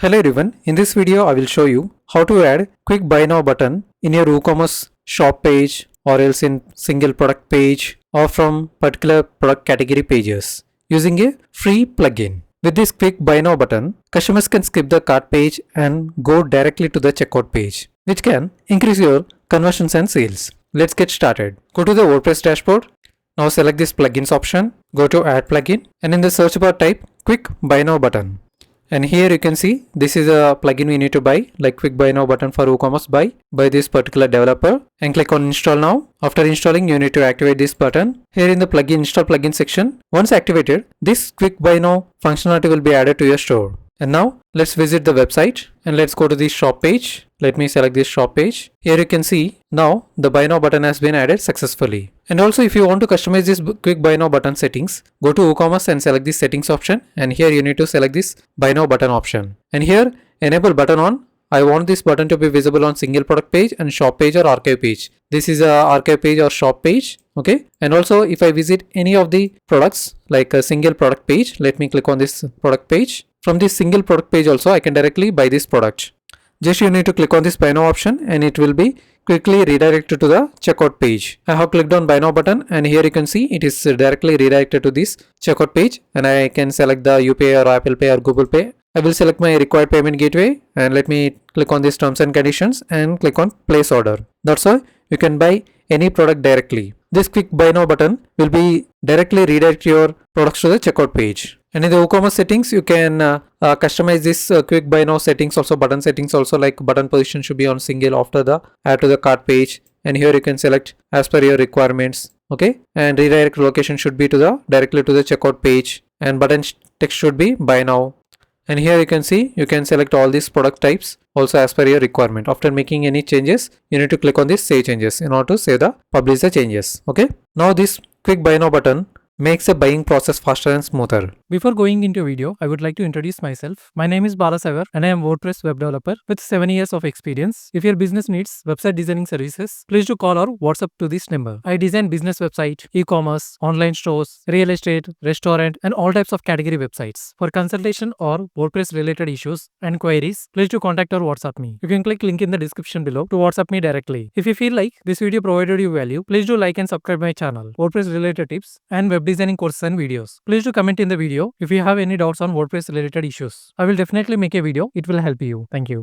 Hello everyone, in this video I will show you how to add quick buy now button in your WooCommerce shop page or else in single product page or from particular product category pages using a free plugin. With this quick buy now button, customers can skip the cart page and go directly to the checkout page, which can increase your conversions and sales. Let's get started. Go to the WordPress dashboard. Now select this plugins option, go to add plugin and in the search bar type quick buy now button. And here you can see this is a plugin we need to buy, like quick buy now button for WooCommerce by this particular developer, and click on install now. After installing, you need to activate this button. Here in the plugin install plugin section, once activated, this quick buy now functionality will be added to your store. And now let's visit the website and let's go to the shop page. Let me select this shop page. Here you can see now the buy now button has been added successfully. And also if you want to customize this quick buy now button settings, go to WooCommerce and select this settings option, and here you need to select this buy now button option. And here enable button on. I want this button to be visible on single product page and shop page or archive page. This is a archive page or shop page. Okay. And also if I visit any of the products like a single product page, let me click on this product page. From this single product page also I can directly buy this product. Just you need to click on this buy now option and it will be quickly redirected to the checkout page. I have clicked on buy now button and here you can see it is directly redirected to this checkout page, and I can select the UPI or Apple Pay or Google Pay. I will select my required payment gateway and let me click on this terms and conditions and click on place order. That's all. You can buy any product directly. This quick buy now button will be directly redirect your products to the checkout page. And in the WooCommerce settings, you can customize this quick buy now settings also, button settings also, like button position should be on single after the add to the cart page. And here you can select as per your requirements. Okay. And redirect location should be to the directly to the checkout page, and button text should be buy now. And here you can see you can select all these product types also as per your requirement. After making any changes, you need to click on this save changes in order to save the publish the changes. Okay. Now this quick buy now button makes the buying process faster and smoother. Before going into video, I would like to introduce myself. My name is Balasagar and I am WordPress web developer with 7 years of experience. If your business needs website designing services, please do call or WhatsApp to this number. I design business website, e-commerce, online stores, real estate, restaurant and all types of category websites. For consultation or WordPress related issues and queries, please do contact or WhatsApp me. You can click link in the description below to WhatsApp me directly. If you feel like this video provided you value, please do like and subscribe my channel. WordPress related tips and web designing courses and videos. Please do comment in the video if you have any doubts on WordPress related issues. I will definitely make a video. It will help you. Thank you.